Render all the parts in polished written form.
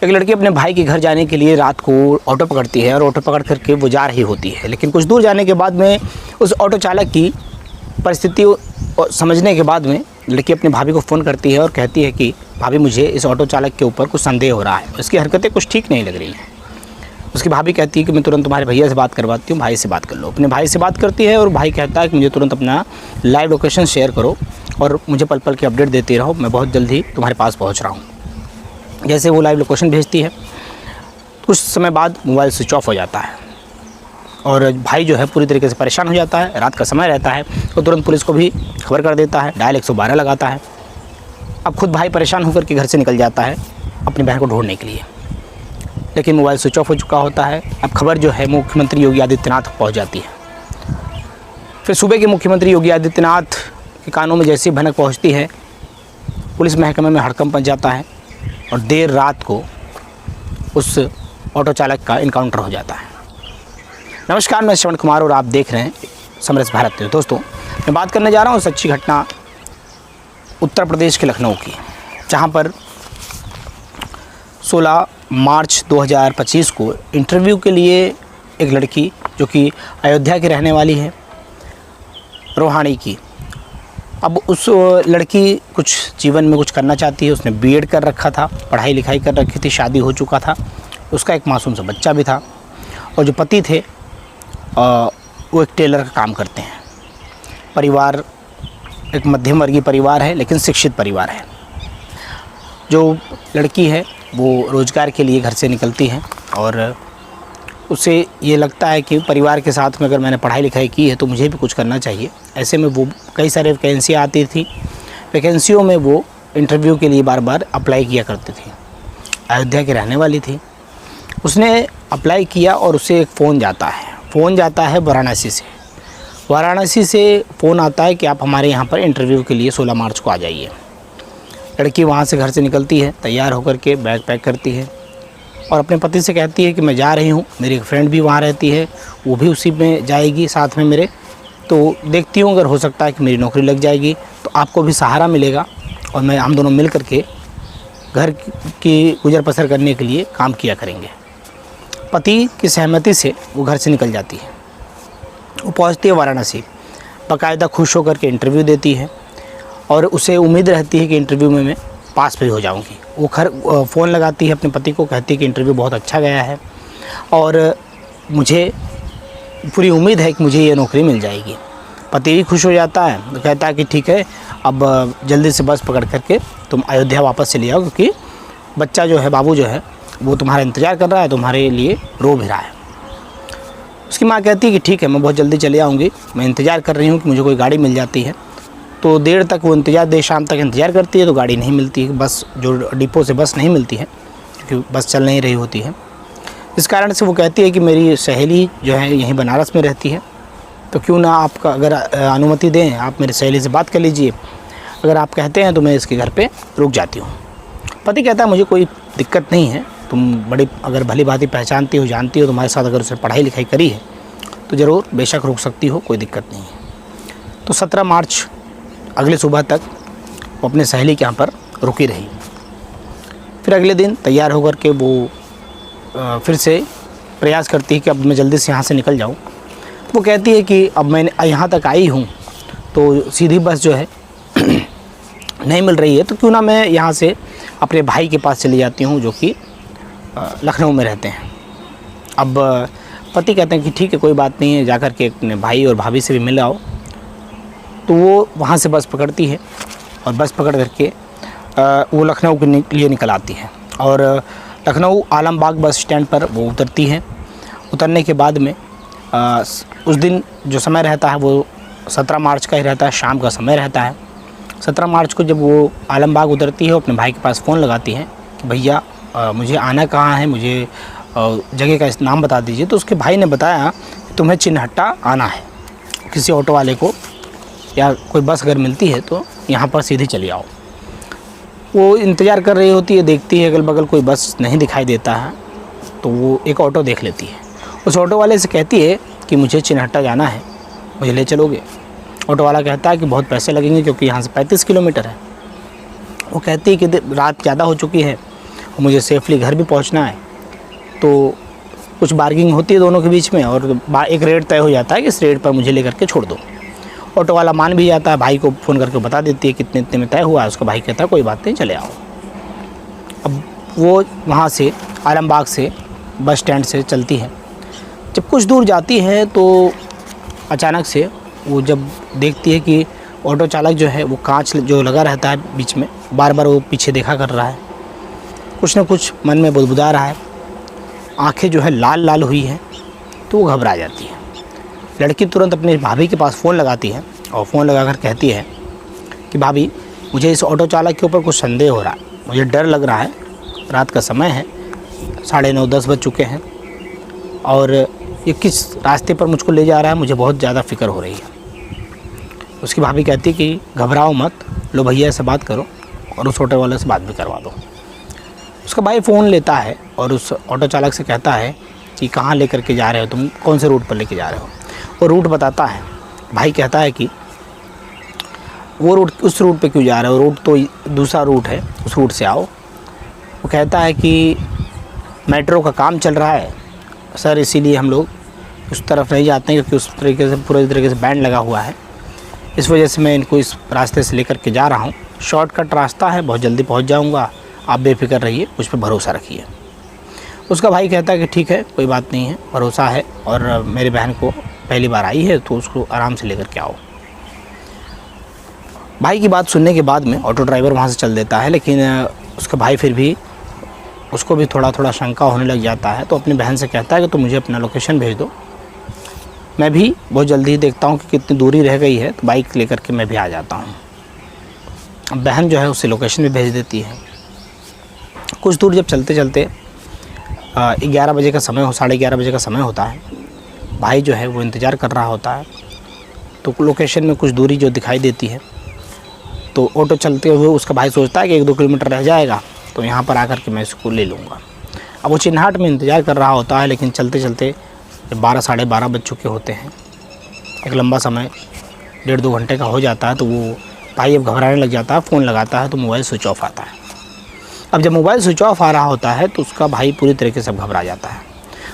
एक लड़की अपने भाई के घर जाने के लिए रात को ऑटो पकड़ती है और ऑटो पकड़ करके वो जा रही होती है, लेकिन कुछ दूर जाने के बाद में उस ऑटो चालक की परिस्थिति समझने के बाद में लड़की अपनी भाभी को फ़ोन करती है और कहती है कि भाभी मुझे इस ऑटो चालक के ऊपर कुछ संदेह हो रहा है, इसकी हरकतें कुछ ठीक नहीं लग रही हैं। उसकी भाभी कहती है कि मैं तुरंत तुम्हारे भैया से बात करवाती हूँ, भाई से बात कर लो। अपने भाई से बात करती है और भाई कहता है कि मुझे तुरंत अपना लाइव लोकेशन शेयर करो और मुझे पल पल की अपडेट देते रहो, मैं बहुत जल्द ही तुम्हारे पास पहुँच रहा हूँ। जैसे वो लाइव लोकेशन भेजती है, कुछ समय बाद मोबाइल स्विच ऑफ हो जाता है और भाई जो है पूरी तरीके से परेशान हो जाता है। रात का समय रहता है तो तुरंत पुलिस को भी खबर कर देता है, डायल 112 लगाता है। अब खुद भाई परेशान होकर के घर से निकल जाता है अपनी बहन को ढूंढने के लिए, लेकिन मोबाइल स्विच ऑफ हो चुका होता है। अब खबर जो है मुख्यमंत्री योगी आदित्यनाथ तक पहुँच जाती है। फिर सुबह के मुख्यमंत्री योगी आदित्यनाथ के कानों में जैसी भनक पहुँचती है, पुलिस महकमे में हड़कंप मच जाता है और देर रात को उस ऑटो चालक का इनकाउंटर हो जाता है। नमस्कार, मैं श्रवण कुमार और आप देख रहे हैं समरस भारत न्यूज़। दोस्तों, मैं बात करने जा रहा हूँ सच्ची घटना उत्तर प्रदेश के लखनऊ की, जहाँ पर 16 मार्च 2025 को इंटरव्यू के लिए एक लड़की जो कि अयोध्या की रहने वाली है, रोहाणी की, अब उस लड़की कुछ जीवन में कुछ करना चाहती है। उसने बीएड कर रखा था, पढ़ाई लिखाई कर रखी थी, शादी हो चुका था, उसका एक मासूम सा बच्चा भी था और जो पति थे वो एक टेलर का काम करते हैं। परिवार एक मध्यम वर्गीय परिवार है, लेकिन शिक्षित परिवार है। जो लड़की है वो रोज़गार के लिए घर से निकलती है और उसे ये लगता है कि परिवार के साथ में अगर मैंने पढ़ाई लिखाई की है तो मुझे भी कुछ करना चाहिए। ऐसे में वो कई सारे वैकेंसियाँ आती थी, वैकेंसियों में वो इंटरव्यू के लिए बार बार अप्लाई किया करती थी। अयोध्या की रहने वाली थी, उसने अप्लाई किया और उसे एक फ़ोन जाता है वाराणसी से फ़ोन आता है कि आप हमारे यहाँ पर इंटरव्यू के लिए 16 मार्च को आ जाइए। लड़की वहाँ से घर से निकलती है, तैयार होकर के बैग पैक करती है और अपने पति से कहती है कि मैं जा रही हूँ, मेरी एक फ्रेंड भी वहाँ रहती है, वो भी उसी में जाएगी साथ में मेरे, तो देखती हूँ अगर हो सकता है कि मेरी नौकरी लग जाएगी तो आपको भी सहारा मिलेगा और हम दोनों मिल कर के घर की गुजर बसर करने के लिए काम किया करेंगे। पति की सहमति से वो घर से निकल जाती है। वो पहुंचती है वाराणसी, बाकायदा खुश होकर के इंटरव्यू देती है और उसे उम्मीद रहती है कि इंटरव्यू में मैं पास भी हो जाऊंगी। वो फ़ोन लगाती है अपने पति को, कहती है कि इंटरव्यू बहुत अच्छा गया है और मुझे पूरी उम्मीद है कि मुझे ये नौकरी मिल जाएगी। पति भी खुश हो जाता है, तो कहता है कि ठीक है, अब जल्दी से बस पकड़ करके तुम अयोध्या वापस चले जाओ, क्योंकि बच्चा जो है, बाबू जो है, वो तुम्हारा इंतज़ार कर रहा है, तुम्हारे लिए रो भी रहा है। उसकी माँ कहती है कि ठीक है, मैं बहुत जल्दी चले आऊँगी, मैं इंतज़ार कर रही हूँ कि मुझे कोई गाड़ी मिल जाती है। तो देर तक वो देर शाम तक इंतज़ार करती है तो गाड़ी नहीं मिलती है, बस जो डिपो से बस नहीं मिलती है क्योंकि बस चल नहीं रही होती है। इस कारण से वो कहती है कि मेरी सहेली जो है यहीं बनारस में रहती है, तो क्यों ना आपका अगर अनुमति दें, आप मेरी सहेली से बात कर लीजिए, अगर आप कहते हैं तो मैं इसके घर पे रुक जाती हूँ। पति कहता है मुझे कोई दिक्कत नहीं है, तुम बड़ी अगर भली भांति पहचानती हो, जानती हो, तुम्हारे साथ अगर उसने पढ़ाई लिखाई करी है तो ज़रूर बेशक रुक सकती हो, कोई दिक्कत नहीं है। तो 17 मार्च अगले सुबह तक वो अपने सहेली के यहाँ पर रुकी रही। फिर अगले दिन तैयार होकर के वो फिर से प्रयास करती है कि अब मैं जल्दी से यहाँ से निकल जाऊँ। वो कहती है कि अब मैं यहाँ तक आई हूँ तो सीधी बस जो है नहीं मिल रही है, तो क्यों ना मैं यहाँ से अपने भाई के पास चली जाती हूँ जो कि लखनऊ में रहते हैं। अब पति कहते हैं कि ठीक है, कोई बात नहीं है, जाकर के अपने भाई और भाभी से भी मिल आओ। तो वो वहाँ से बस पकड़ती है और बस पकड़ करके वो लखनऊ के लिए निकल आती है और लखनऊ आलमबाग बस स्टैंड पर वो उतरती है। उतरने के बाद में उस दिन जो समय रहता है वो 17 मार्च का ही रहता है, शाम का समय रहता है। 17 मार्च को जब वो आलमबाग उतरती है, अपने भाई के पास फ़ोन लगाती है कि भैया मुझे आना कहाँ है, मुझे जगह का नाम बता दीजिए। तो उसके भाई ने बताया कि तुम्हें चिन्हट्टा आना है, किसी ऑटो वाले को या कोई बस अगर मिलती है तो यहाँ पर सीधे चले आओ। वो इंतज़ार कर रही होती है, देखती है अगल बगल कोई बस नहीं दिखाई देता है, तो वो एक ऑटो देख लेती है। उस ऑटो वाले से कहती है कि मुझे चिन्हट्टा जाना है, मुझे ले चलोगे? ऑटो वाला कहता है कि बहुत पैसे लगेंगे क्योंकि यहाँ से 35 किलोमीटर है। वो कहती है कि रात ज़्यादा हो चुकी है मुझे सेफली घर भी पहुंचना है, तो कुछ बार्गिंग होती है दोनों के बीच में और एक रेट तय हो जाता है कि इस रेट पर मुझे लेकर के छोड़ दो। ऑटो वाला मान भी जाता है, भाई को फ़ोन करके बता देती है कितने इतने में तय हुआ है। उसका भाई कहता है कोई बात नहीं, चले आओ। अब वो वहाँ से आलमबाग से बस स्टैंड से चलती है। जब कुछ दूर जाती है तो अचानक से वो जब देखती है कि ऑटो चालक जो है वो कांच जो लगा रहता है बीच में, बार बार वो पीछे देखा कर रहा है, कुछ न कुछ मन में बुदबुदा रहा है, आंखें जो है लाल लाल हुई हैं, तो वो घबरा जाती है। लड़की तुरंत अपने भाभी के पास फ़ोन लगाती है और फ़ोन लगाकर कहती है कि भाभी, मुझे इस ऑटो चालक के ऊपर कुछ संदेह हो रहा है, मुझे डर लग रहा है, रात का समय है, 9:30-10 बज चुके हैं और ये किस रास्ते पर मुझको ले जा रहा है, मुझे बहुत ज़्यादा फ़िक्र हो रही है। उसकी भाभी कहती कि घबराओ मत, लो भैया से बात करो और उस ऑटो वाले से बात भी करवा दो। उसका भाई फ़ोन लेता है और उस ऑटो चालक से कहता है कि कहाँ लेकर के जा रहे हो तुम, कौन से रूट पर लेके जा रहे हो। वो रूट बताता है। भाई कहता है कि वो रूट, उस रूट पे क्यों जा रहे हो, रूट तो दूसरा रूट है, उस रूट से आओ। वो कहता है कि मेट्रो का काम चल रहा है सर, इसीलिए हम लोग उस तरफ नहीं जाते हैं, क्योंकि उस तरीके से पूरे तरीके से बैंड लगा हुआ है, इस वजह से मैं इनको इस रास्ते से लेकर के जा रहा हूँ। शॉर्टकट रास्ता है, बहुत जल्दी पहुँच जाऊँगा, आप बेफिक्र रहिए, मुझ पर भरोसा रखिए। उसका भाई कहता है कि ठीक है, कोई बात नहीं है, भरोसा है, और मेरी बहन को पहली बार आई है तो उसको आराम से लेकर के आओ। भाई की बात सुनने के बाद में ऑटो ड्राइवर वहाँ से चल देता है, लेकिन उसका भाई फिर भी, उसको भी थोड़ा थोड़ा शंका होने लग जाता है, तो अपनी बहन से कहता है कि तुम मुझे अपना लोकेशन भेज दो, मैं भी बहुत जल्दी ही देखता हूँ कि कितनी दूरी रह गई है, तो बाइक लेकर के मैं भी आ जाता हूँ। अब बहन जो है उससे लोकेशन भी भेज देती है। कुछ दूर जब चलते चलते 11 बजे का समय हो, 11:30 बजे का समय होता है, भाई जो है वो इंतज़ार कर रहा होता है, तो लोकेशन में कुछ दूरी जो दिखाई देती है, तो ऑटो चलते हुए उसका भाई सोचता है कि 1-2 किलोमीटर रह जाएगा, तो यहाँ पर आकर के मैं इसको ले लूँगा। अब वो चिन्हाट में इंतज़ार कर रहा होता है, लेकिन चलते चलते 12-12:30 बज चुके होते हैं। एक लंबा समय 1.5-2 घंटे का हो जाता है, तो वो भाई अब घबराने लग जाता है, फ़ोन लगाता है तो मोबाइल स्विच ऑफ आता है। अब जब मोबाइल स्विच ऑफ आ रहा होता है तो उसका भाई पूरी तरीके से घबरा जाता है।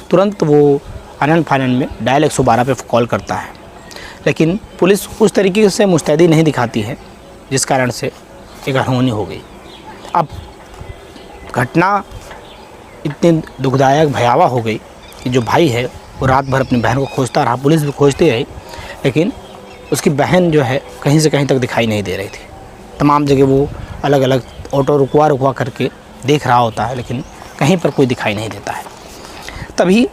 तुरंत वो आनन-फानन में डायल 112 पे कॉल करता है, लेकिन पुलिस उस तरीके से मुस्तैदी नहीं दिखाती है, जिस कारण से एक अनहोनी हो गई। अब घटना इतनी दुखदायक भयावह हो गई कि जो भाई है वो रात भर अपनी बहन को खोजता रहा, पुलिस भी खोजती रही, लेकिन उसकी बहन जो है कहीं से कहीं तक दिखाई नहीं दे रही थी। तमाम जगह वो अलग अलग ऑटो रुकवा करके देख रहा होता है, लेकिन कहीं पर कोई दिखाई नहीं देता है। तभी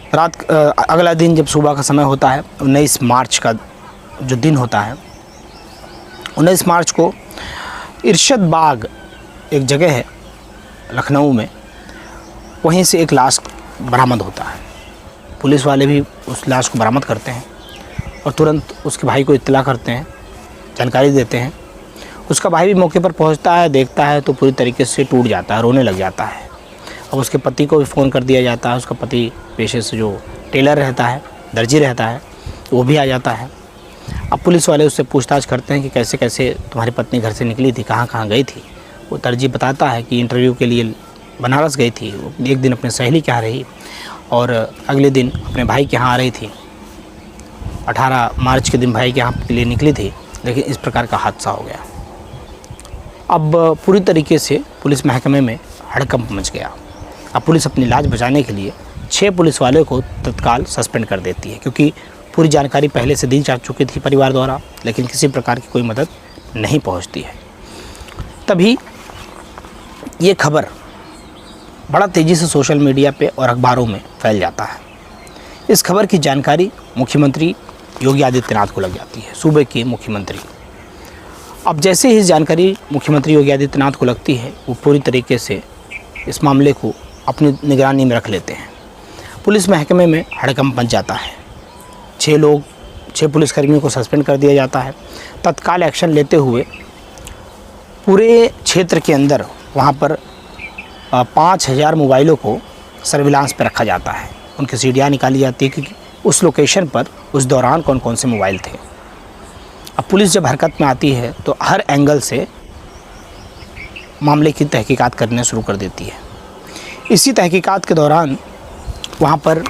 अगला दिन जब सुबह का समय होता है, 19 मार्च का जो दिन होता है, 19 मार्च को इरशद बाग एक जगह है लखनऊ में, वहीं से एक लाश बरामद होता है। पुलिस वाले भी उस लाश को बरामद करते हैं और तुरंत उसके भाई को इत्तला करते हैं, जानकारी देते हैं। उसका भाई भी मौके पर पहुंचता है, देखता है तो पूरी तरीके से टूट जाता है, रोने लग जाता है। अब उसके पति को भी फ़ोन कर दिया जाता है। उसका पति पेशे से जो टेलर रहता है, दर्जी रहता है, वो भी आ जाता है। अब पुलिस वाले उससे पूछताछ करते हैं कि कैसे कैसे तुम्हारी पत्नी घर से निकली थी, कहाँ कहाँ गई थी। वो दर्जी बताता है कि इंटरव्यू के लिए बनारस गई थी, एक दिन अपने सहेली के यहाँ रही और अगले दिन अपने भाई के यहाँ आ रही थी। 18 मार्च के दिन भाई के यहाँ के लिए निकली थी, लेकिन इस प्रकार का हादसा हो गया। अब पूरी तरीके से पुलिस महकमे में हड़कंप मच गया। अब पुलिस अपनी लाज बचाने के लिए 6 पुलिस वाले को तत्काल सस्पेंड कर देती है, क्योंकि पूरी जानकारी पहले से दी जा चुकी थी परिवार द्वारा, लेकिन किसी प्रकार की कोई मदद नहीं पहुंचती है। तभी ये खबर बड़ा तेज़ी से सोशल मीडिया पे और अखबारों में फैल जाता है। इस खबर की जानकारी मुख्यमंत्री योगी आदित्यनाथ को लग जाती है, सूबे के मुख्यमंत्री। अब जैसे ही इस जानकारी मुख्यमंत्री योगी आदित्यनाथ को लगती है, वो पूरी तरीके से इस मामले को अपनी निगरानी में रख लेते हैं। पुलिस महकमे में हड़कंप मच जाता है। 6 पुलिसकर्मियों को सस्पेंड कर दिया जाता है। तत्काल एक्शन लेते हुए पूरे क्षेत्र के अंदर वहाँ पर 5000 मोबाइलों को सर्विलांस पर रखा जाता है। उनकी सीडियाँ निकाली जाती है कि उस लोकेशन पर उस दौरान कौन कौन से मोबाइल थे। अब पुलिस जब हरकत में आती है तो हर एंगल से मामले की तहकीकात करना शुरू कर देती है। इसी तहकीकात के दौरान वहाँ पर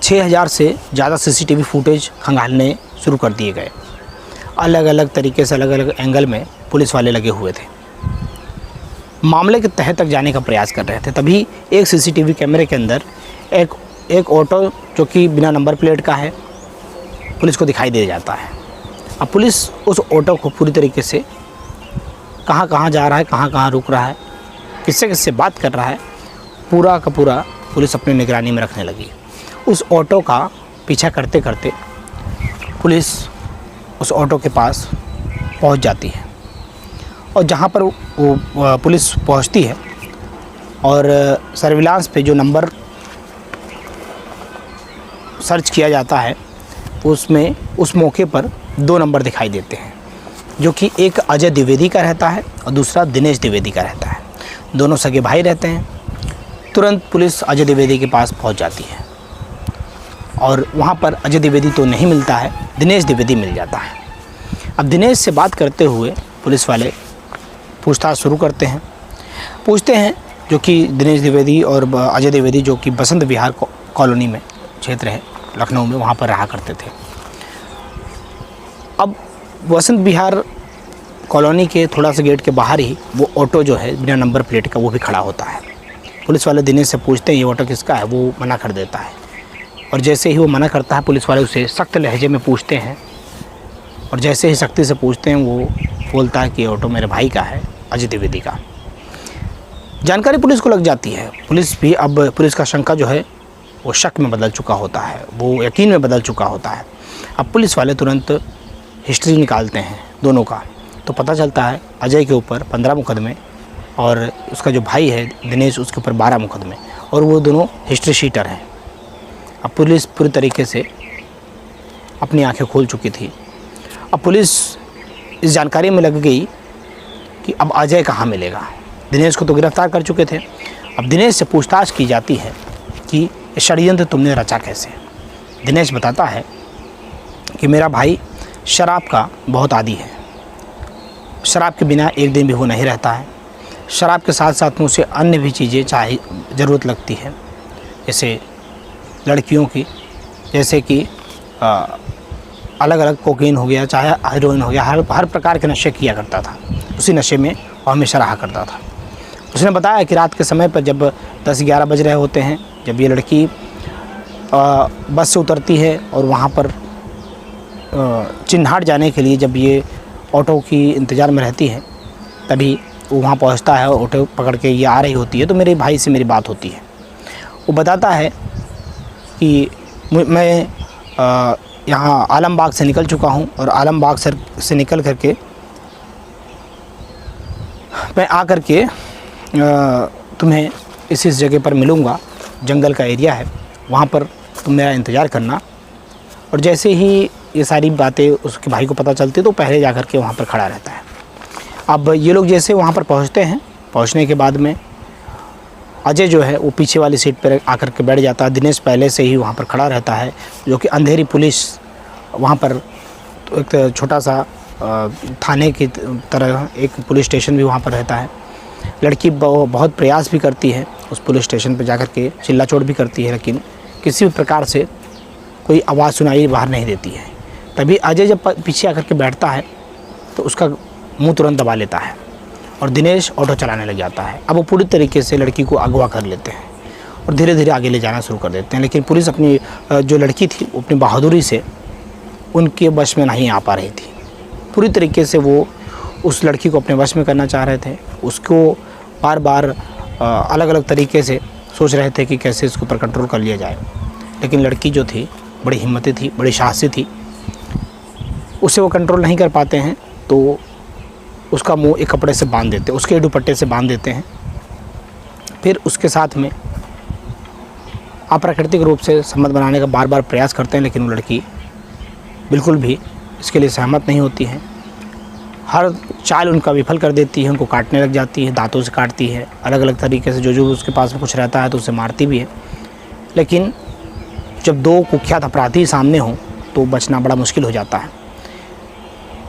6000 से ज़्यादा सीसीटीवी फुटेज खंगालने शुरू कर दिए गए। अलग अलग तरीके से अलग अलग एंगल में पुलिस वाले लगे हुए थे, मामले के तह तक जाने का प्रयास कर रहे थे। तभी एक सीसीटीवी कैमरे के अंदर एक ऑटो जो कि बिना नंबर प्लेट का है पुलिस को दिखाई दे जाता है। अब पुलिस उस ऑटो को पूरी तरीके से कहाँ कहाँ जा रहा है, कहाँ कहाँ रुक रहा है, किससे किससे बात कर रहा है, पूरा का पूरा पुलिस अपनी निगरानी में रखने लगी। उस ऑटो का पीछा करते करते पुलिस उस ऑटो के पास पहुंच जाती है और जहां पर वो पुलिस पहुंचती है और सर्विलांस पे जो नंबर सर्च किया जाता है उसमें उस मौके पर 2 नंबर दिखाई देते हैं, जो कि एक अजय द्विवेदी का रहता है और दूसरा दिनेश द्विवेदी का रहता है। दोनों सगे भाई रहते हैं। तुरंत पुलिस अजय द्विवेदी के पास पहुंच जाती है और वहां पर अजय द्विवेदी तो नहीं मिलता है, दिनेश द्विवेदी मिल जाता है। अब दिनेश से बात करते हुए पुलिस वाले पूछताछ शुरू करते हैं। पूछते हैं जो कि दिनेश द्विवेदी और अजय द्विवेदी जो कि बसंत विहार कॉलोनी में क्षेत्र है लखनऊ में, वहाँ पर रहा करते थे। अब बसंत विहार कॉलोनी के थोड़ा सा गेट के बाहर ही वो ऑटो जो है बिना नंबर प्लेट का वो भी खड़ा होता है। पुलिस वाले दिनेश से पूछते हैं ये ऑटो किसका है, वो मना कर देता है और जैसे ही वो मना करता है पुलिस वाले उसे सख्त लहजे में पूछते हैं और जैसे ही सख्ती से पूछते हैं वो बोलता है कि ऑटो मेरे भाई का है, अजय द्विवेदी का। जानकारी पुलिस को लग जाती है। पुलिस भी अब पुलिस का शंका जो है वो शक में बदल चुका होता है, वो यकीन में बदल चुका होता है। अब पुलिस वाले तुरंत हिस्ट्री निकालते हैं दोनों का, तो पता चलता है अजय के ऊपर 15 मुकदमे और उसका जो भाई है दिनेश उसके ऊपर 12 मुकदमे और वो दोनों हिस्ट्री शीटर हैं। अब पुलिस पूरी तरीके से अपनी आंखें खोल चुकी थी। अब पुलिस इस जानकारी में लग गई कि अब अजय कहाँ मिलेगा। दिनेश को तो गिरफ्तार कर चुके थे। अब दिनेश से पूछताछ की जाती है कि ये षड्यंत्र तुमने रचा कैसे। दिनेश बताता है कि मेरा भाई शराब का बहुत आदी है, शराब के बिना एक दिन भी वो नहीं रहता है। शराब के साथ साथ में उसे अन्य भी चीज़ें ज़रूरत लगती है, जैसे लड़कियों की, जैसे कि अलग अलग कोकीन हो गया, चाहे हेरोइन हो गया, हर प्रकार के नशे किया करता था। उसी नशे में वो हमेशा रहा करता था। उसने बताया कि रात के समय पर जब 10-11 बज रहे होते हैं, जब ये लड़की बस से उतरती है और वहाँ पर चिन्हाट जाने के लिए जब ये ऑटो की इंतज़ार में रहती है, तभी वो वहाँ पहुँचता है और ऑटो पकड़ के ये आ रही होती है। तो मेरे भाई से मेरी बात होती है। वो बताता है कि मैं यहाँ आलमबाग से निकल चुका हूँ और आलमबाग से निकल करके मैं आकर के तुम्हें इस जगह पर मिलूँगा, जंगल का एरिया है, वहाँ पर तुम मेरा इंतज़ार करना। और जैसे ही ये सारी बातें उसके भाई को पता चलती तो पहले जा कर के वहाँ पर खड़ा रहता है। अब ये लोग जैसे वहाँ पर पहुँचते हैं, पहुँचने के बाद में अजय जो है वो पीछे वाली सीट पर आकर के बैठ जाता है। दिनेश पहले से ही वहाँ पर खड़ा रहता है, जो कि अंधेरी पुलिस वहाँ पर एक छोटा सा थाने की तरह एक पुलिस स्टेशन भी वहाँ पर रहता है। लड़की बहुत प्रयास भी करती है उस पुलिस स्टेशन पर जाकर के, चिल्ला-चोट भी करती है, लेकिन किसी भी प्रकार से कोई आवाज़ सुनाई बाहर नहीं देती है। तभी अजय जब पीछे आकर के बैठता है तो उसका मुंह तुरंत दबा लेता है और दिनेश ऑटो चलाने लग जाता है। अब वो पूरी तरीके से लड़की को अगवा कर लेते हैं और धीरे धीरे आगे ले जाना शुरू कर देते हैं। लेकिन पुलिस अपनी जो लड़की थी अपनी बहादुरी से उनके वश में नहीं आ पा रही थी। पूरी तरीके से वो उस लड़की को अपने वश में करना चाह रहे थे। उसको बार बार अलग अलग तरीके से सोच रहे थे कि कैसे इसके ऊपर कंट्रोल कर लिया जाए। लेकिन लड़की जो थी बड़ी हिम्मती थी, बड़ी साहसी थी, उसे वो कंट्रोल नहीं कर पाते हैं तो उसका मुंह एक कपड़े से बांध देते, उसके दुपट्टे से बांध देते हैं। फिर उसके साथ में अप्राकृतिक रूप से संबंध बनाने का बार बार प्रयास करते हैं, लेकिन वो लड़की बिल्कुल भी इसके लिए सहमत नहीं होती है। हर चाल उनका विफल कर देती है, उनको काटने लग जाती है, दांतों से काटती है, अलग अलग तरीके से जो उसके पास में कुछ रहता है तो उसे मारती भी है। लेकिन जब 2 कुख्यात अपराधी सामने हों तो बचना बड़ा मुश्किल हो जाता है।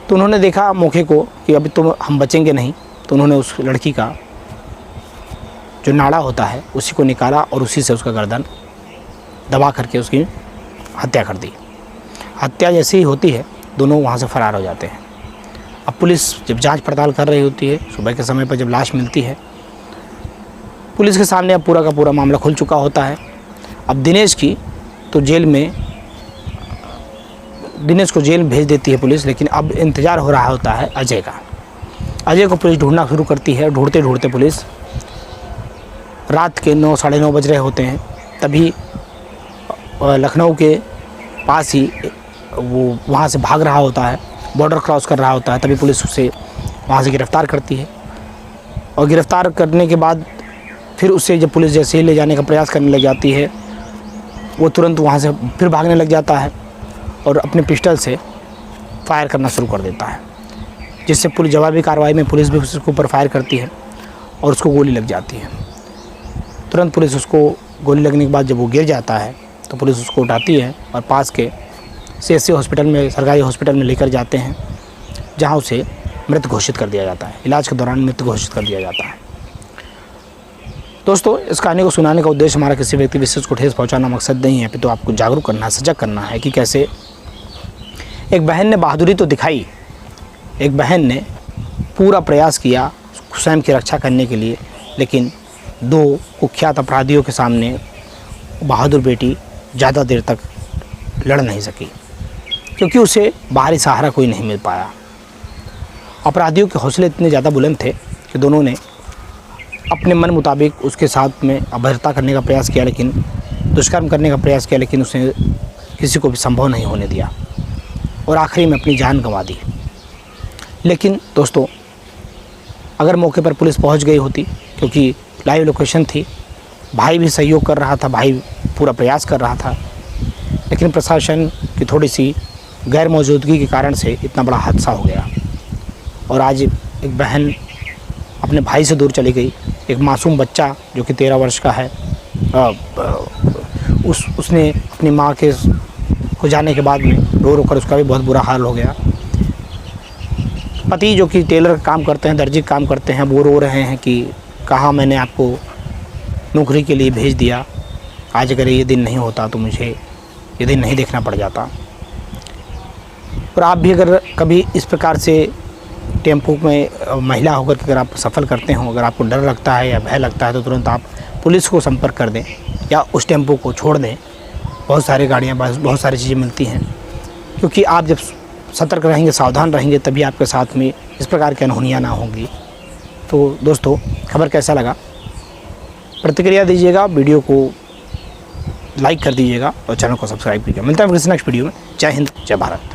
तो उन्होंने देखा मौके को कि अभी तो हम बचेंगे नहीं, तो उन्होंने उस लड़की का जो नाड़ा होता है उसी को निकाला और उसी से उसका गर्दन दबा करके उसकी हत्या कर दी। हत्या जैसे ही होती है दोनों वहाँ से फरार हो जाते हैं। अब पुलिस जब जांच पड़ताल कर रही होती है, सुबह के समय पर जब लाश मिलती है, पुलिस के सामने अब पूरा का पूरा मामला खुल चुका होता है। अब दिनेश को जेल में भेज देती है पुलिस, लेकिन अब इंतज़ार हो रहा होता है अजय का। अजय को पुलिस ढूंढना शुरू करती है। ढूंढते ढूंढते पुलिस रात के 9 साढ़े 9 बज रहे होते हैं, तभी लखनऊ के पास ही वो वहाँ से भाग रहा होता है, बॉर्डर क्रॉस कर रहा होता है। तभी पुलिस उसे वहाँ से गिरफ़्तार करती है और गिरफ़्तार करने के बाद फिर उससे जब पुलिस जैसे ही ले जाने का प्रयास करने लग जाती है, वो तुरंत वहाँ से फिर भागने लग जाता है और अपने पिस्टल से फायर करना शुरू कर देता है, जिससे पूरी जवाबी कार्रवाई में पुलिस भी उसके ऊपर फायर करती है और उसको गोली लग जाती है। तुरंत पुलिस उसको गोली लगने के बाद जब वो गिर जाता है तो पुलिस उसको उठाती है और पास के CSC हॉस्पिटल में, सरकारी हॉस्पिटल में लेकर जाते हैं, जहां उसे मृत घोषित कर दिया जाता है। इलाज के दौरान मृत घोषित कर दिया जाता है। दोस्तों, इस कहानी को सुनाने का उद्देश्य हमारा किसी व्यक्ति विशेष को ठेस पहुंचाना मकसद नहीं है, तो आपको जागरूक करना है, सजग करना है कि कैसे एक बहन ने बहादुरी तो दिखाई, एक बहन ने पूरा प्रयास किया स्वयं की रक्षा करने के लिए, लेकिन 2 कुख्यात अपराधियों के सामने बहादुर बेटी ज़्यादा देर तक लड़ नहीं सकी, क्योंकि उसे बाहरी सहारा कोई नहीं मिल पाया। अपराधियों के हौसले इतने ज़्यादा बुलंद थे कि दोनों ने अपने मन मुताबिक उसके साथ में अभद्रता करने का प्रयास किया, लेकिन दुष्कर्म करने का प्रयास किया, लेकिन उसे किसी को भी संभव नहीं होने दिया और आखिरी में अपनी जान गंवा दी। लेकिन दोस्तों, अगर मौके पर पुलिस पहुंच गई होती, क्योंकि लाइव लोकेशन थी, भाई भी सहयोग कर रहा था, भाई पूरा प्रयास कर रहा था, लेकिन प्रशासन की थोड़ी सी गैर मौजूदगी के कारण से इतना बड़ा हादसा हो गया और आज एक बहन अपने भाई से दूर चली गई। एक मासूम बच्चा जो कि 13 वर्ष का है, उसने अपनी माँ के हो जाने के बाद में रो रो कर उसका भी बहुत बुरा हाल हो गया। पति जो कि टेलर का काम करते हैं, दर्जी का काम करते हैं, वो रो रहे हैं कि कहाँ मैंने आपको नौकरी के लिए भेज दिया, आज अगर ये दिन नहीं होता तो मुझे ये दिन नहीं देखना पड़ जाता। और आप भी अगर कभी इस प्रकार से टेम्पो में महिला होकर के अगर आप सफ़र करते हो, अगर आपको डर लगता है या भय लगता है, तो तुरंत आप पुलिस को संपर्क कर दें या उस टेम्पो को छोड़ दें। बहुत सारी गाड़ियाँ, बहुत सारी चीज़ें मिलती हैं, क्योंकि आप जब सतर्क रहेंगे, सावधान रहेंगे, तभी आपके साथ में इस प्रकार की अनहोनियाँ ना होंगी। तो दोस्तों, खबर कैसा लगा प्रतिक्रिया दीजिएगा, वीडियो को लाइक कर दीजिएगा और चैनल को सब्सक्राइब कीजिएगा। मिलता है किसी नेक्स्ट वीडियो में। जय हिंद, जय भारत।